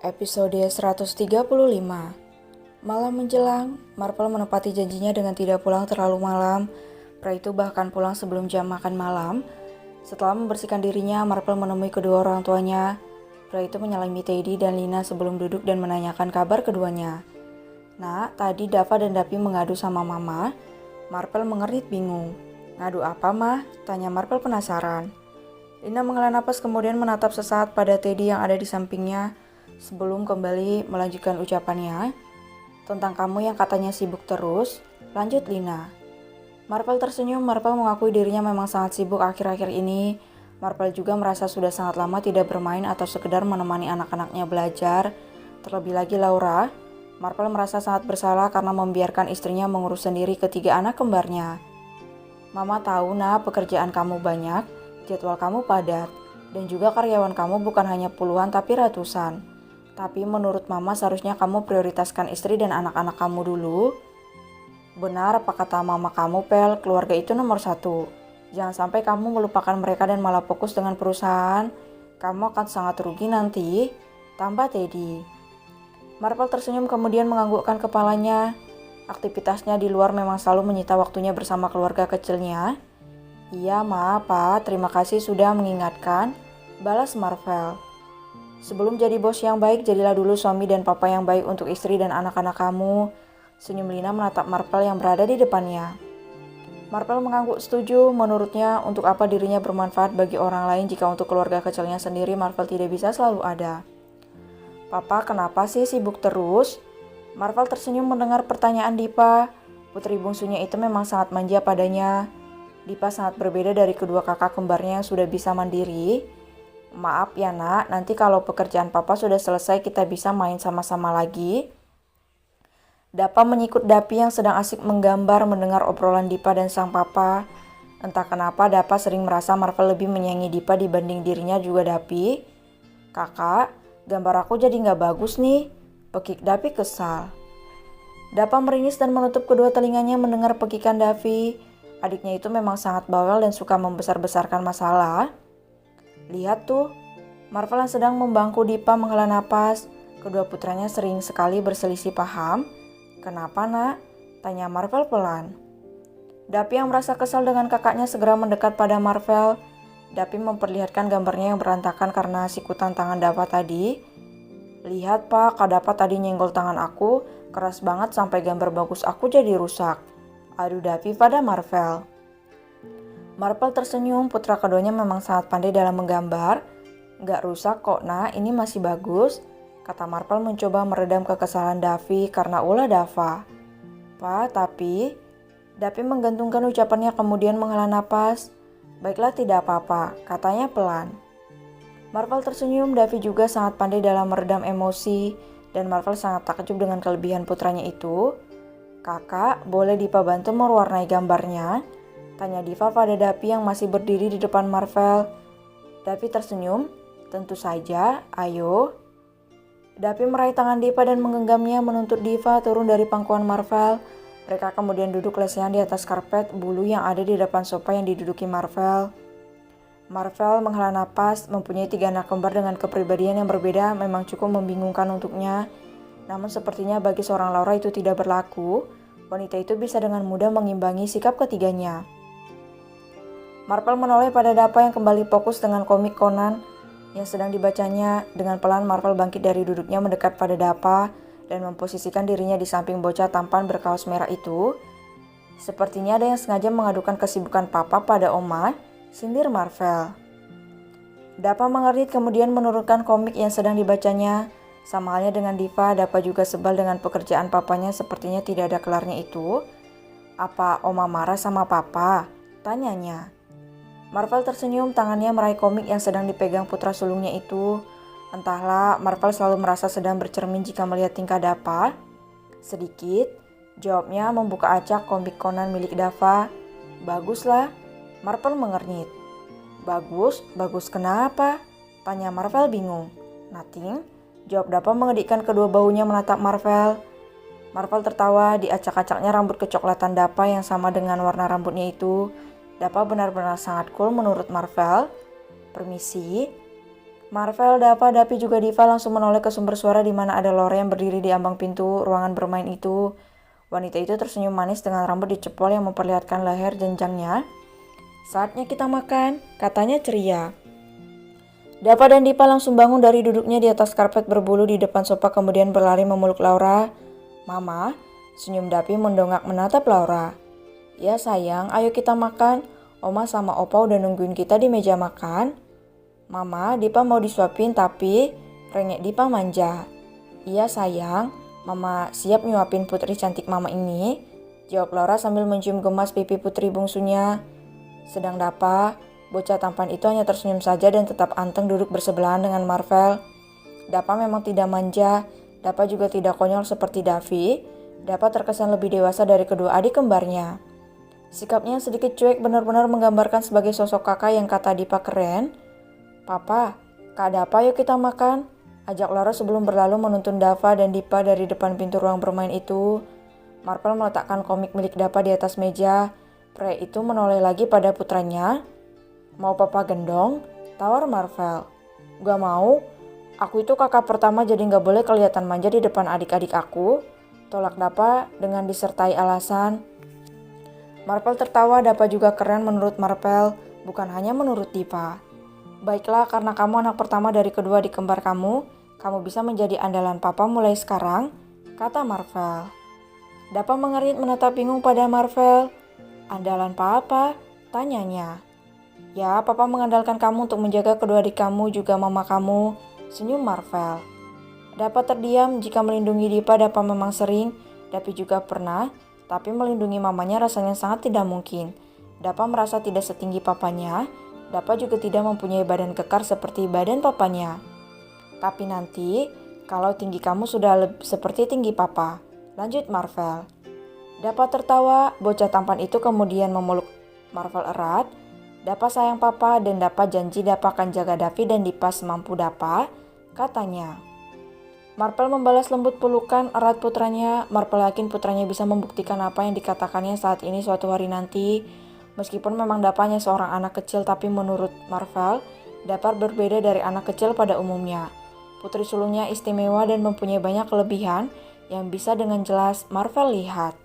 Episode 135. Malam menjelang, Marvel menepati janjinya dengan tidak pulang terlalu malam. Pria itu bahkan pulang sebelum jam makan malam. Setelah membersihkan dirinya, Marvel menemui kedua orang tuanya. Pria itu menyalami Teddy dan Lina sebelum duduk dan menanyakan kabar keduanya. Nah, tadi Dava dan Dapi mengadu sama Mama. Marvel mengerit bingung. Ngadu apa, Mah? Tanya Marvel penasaran. Lina menghela napas kemudian menatap sesaat pada Teddy yang ada di sampingnya. Sebelum kembali melanjutkan ucapannya, tentang kamu yang katanya sibuk terus, lanjut Lina. Marvel tersenyum. Marvel mengakui dirinya memang sangat sibuk akhir-akhir ini. Marvel juga merasa sudah sangat lama tidak bermain atau sekedar menemani anak-anaknya belajar. Terlebih lagi Laura, Marvel merasa sangat bersalah karena membiarkan istrinya mengurus sendiri ketiga anak kembarnya. Mama tahu nak, pekerjaan kamu banyak, jadwal kamu padat, dan juga karyawan kamu bukan hanya puluhan tapi ratusan. Tapi menurut Mama seharusnya kamu prioritaskan istri dan anak-anak kamu dulu. Benar apa kata Mama kamu, Pel, keluarga itu nomor satu. Jangan sampai kamu melupakan mereka dan malah fokus dengan perusahaan. Kamu akan sangat rugi nanti. Tambah Teddy. Marvel tersenyum kemudian menganggukkan kepalanya. Aktivitasnya di luar memang selalu menyita waktunya bersama keluarga kecilnya. Iya, Ma, Pa, terima kasih sudah mengingatkan. Balas Marvel. Sebelum jadi bos yang baik, jadilah dulu suami dan papa yang baik untuk istri dan anak-anak kamu. Senyum Lina menatap Marvel yang berada di depannya. Marvel mengangguk setuju. Menurutnya, untuk apa dirinya bermanfaat bagi orang lain jika untuk keluarga kecilnya sendiri Marvel tidak bisa selalu ada. Papa, kenapa sih sibuk terus? Marvel tersenyum mendengar pertanyaan Dipa. Putri bungsunya itu memang sangat manja padanya. Dipa sangat berbeda dari kedua kakak kembarnya yang sudah bisa mandiri. Maaf ya nak, nanti kalau pekerjaan papa sudah selesai kita bisa main sama-sama lagi. Dapa menyikut Dapi yang sedang asik menggambar mendengar obrolan Dipa dan sang papa. Entah kenapa Dapa sering merasa Marvel lebih menyayangi Dipa dibanding dirinya juga Dapi. Kakak, gambar aku jadi gak bagus nih, pekik Dapi kesal. Dapa meringis dan menutup kedua telinganya mendengar pekikan Davi. Adiknya itu memang sangat bawel dan suka membesar-besarkan masalah. Lihat tuh, Marvel yang sedang membangku Dipa menghela napas. Kedua putranya sering sekali berselisih paham. Kenapa nak? Tanya Marvel pelan. Dapi yang merasa kesal dengan kakaknya segera mendekat pada Marvel. Dapi memperlihatkan gambarnya yang berantakan karena sikutan tangan Dapa tadi. Lihat pak, Kak Dapa tadi nyenggol tangan aku, keras banget sampai gambar bagus aku jadi rusak. Adu Dapi pada Marvel. Marvel tersenyum, putra keduanya memang sangat pandai dalam menggambar. Gak rusak kok nak, ini masih bagus, kata Marvel mencoba meredam kekesalan Davi karena ulah Dava. Pa, tapi... Davi menggantungkan ucapannya kemudian menghela napas. Baiklah tidak apa-apa, katanya pelan. Marvel tersenyum, Davi juga sangat pandai dalam meredam emosi, dan Marvel sangat takjub dengan kelebihan putranya itu. Kakak, boleh Dipa bantu mewarnai gambarnya? Tanya Diva pada Dapi yang masih berdiri di depan Marvel. Dapi tersenyum. Tentu saja, ayo. Dapi meraih tangan Diva dan menggenggamnya menuntut Diva turun dari pangkuan Marvel. Mereka kemudian duduk lesehan di atas karpet bulu yang ada di depan sofa yang diduduki Marvel. Marvel menghela napas, mempunyai 3 anak kembar dengan kepribadian yang berbeda memang cukup membingungkan untuknya. Namun sepertinya bagi seorang Laura itu tidak berlaku. Wanita itu bisa dengan mudah mengimbangi sikap ketiganya. Marvel menoleh pada Dapa yang kembali fokus dengan komik Conan yang sedang dibacanya. Dengan pelan Marvel bangkit dari duduknya mendekat pada Dapa dan memposisikan dirinya di samping bocah tampan berkaos merah itu. Sepertinya ada yang sengaja mengadukan kesibukan papa pada Oma, sindir Marvel. Dapa mengerit kemudian menurunkan komik yang sedang dibacanya. Sama halnya dengan Diva, Dapa juga sebal dengan pekerjaan papanya sepertinya tidak ada kelarnya itu. Apa Oma marah sama papa? Tanyanya. Marvel tersenyum, tangannya meraih komik yang sedang dipegang putra sulungnya itu. Entahlah, Marvel selalu merasa sedang bercermin jika melihat tingkah Dapa. Sedikit, jawabnya membuka acak komik Conan milik Dava. Baguslah, Marvel mengernyit. Bagus? Bagus kenapa? Tanya Marvel bingung. Nothing, jawab Dapa mengedikkan kedua bahunya menatap Marvel. Marvel tertawa, diacak-acaknya rambut kecoklatan Dapa yang sama dengan warna rambutnya itu. Dapa benar-benar sangat cool menurut Marvel. Permisi. Marvel, Dapa, Dapi juga Diva langsung menoleh ke sumber suara di mana ada Lore yang berdiri di ambang pintu ruangan bermain itu. Wanita itu tersenyum manis dengan rambut dicepol yang memperlihatkan leher jenjangnya. Saatnya kita makan, katanya ceria. Dapa dan Dipa langsung bangun dari duduknya di atas karpet berbulu di depan sofa kemudian berlari memeluk Laura. Mama, senyum Dapi mendongak menatap Laura. Ya sayang, ayo kita makan. Oma sama Opa udah nungguin kita di meja makan. Mama, Dipa mau disuapin tapi rengek Dipa manja. Iya sayang, Mama siap nyuapin putri cantik Mama ini. Jawab Laura sambil mencium gemas pipi putri bungsunya. Sedang Dapa, bocah tampan itu hanya tersenyum saja dan tetap anteng duduk bersebelahan dengan Marvel. Dapa memang tidak manja, Dapa juga tidak konyol seperti Davi. Dapa terkesan lebih dewasa dari kedua adik kembarnya. Sikapnya yang sedikit cuek benar-benar menggambarkan sebagai sosok kakak yang kata Dipa keren. Papa, Kak Dapa yuk kita makan. Ajak Laura sebelum berlalu menuntun Dava dan Dipa dari depan pintu ruang bermain itu. Marvel meletakkan komik milik Dapa di atas meja. Pria itu menoleh lagi pada putranya. Mau papa gendong? Tawar Marvel. Gak mau. Aku itu kakak pertama jadi gak boleh kelihatan manja di depan adik-adik aku. Tolak Dapa dengan disertai alasan. Marvel tertawa, Dapa juga keren menurut Marvel, bukan hanya menurut Dipa. Baiklah, karena kamu anak pertama dari kedua adik kembar kamu bisa menjadi andalan papa mulai sekarang, kata Marvel. Dapa mengerit menatap bingung pada Marvel. Andalan papa? Tanyanya. Ya, papa mengandalkan kamu untuk menjaga kedua adik kamu juga mama kamu, senyum Marvel. Dapa terdiam, jika melindungi Dipa Dapa memang sering, Dapi juga pernah, tapi melindungi mamanya rasanya sangat tidak mungkin. Dapa merasa tidak setinggi papanya. Dapa juga tidak mempunyai badan kekar seperti badan papanya. Tapi nanti, kalau tinggi kamu sudah seperti tinggi papa, lanjut Marvel. Dapa tertawa, bocah tampan itu kemudian memeluk Marvel erat. Dapa sayang papa dan Dapa janji Dapa akan jaga Davi dan Dipa semampu Dapa, katanya. Marvel membalas lembut pelukan erat putranya. Marvel yakin putranya bisa membuktikan apa yang dikatakannya saat ini suatu hari nanti. Meskipun memang Dapa hanya seorang anak kecil, tapi menurut Marvel, Dapa berbeda dari anak kecil pada umumnya. Putri sulungnya istimewa dan mempunyai banyak kelebihan yang bisa dengan jelas Marvel lihat.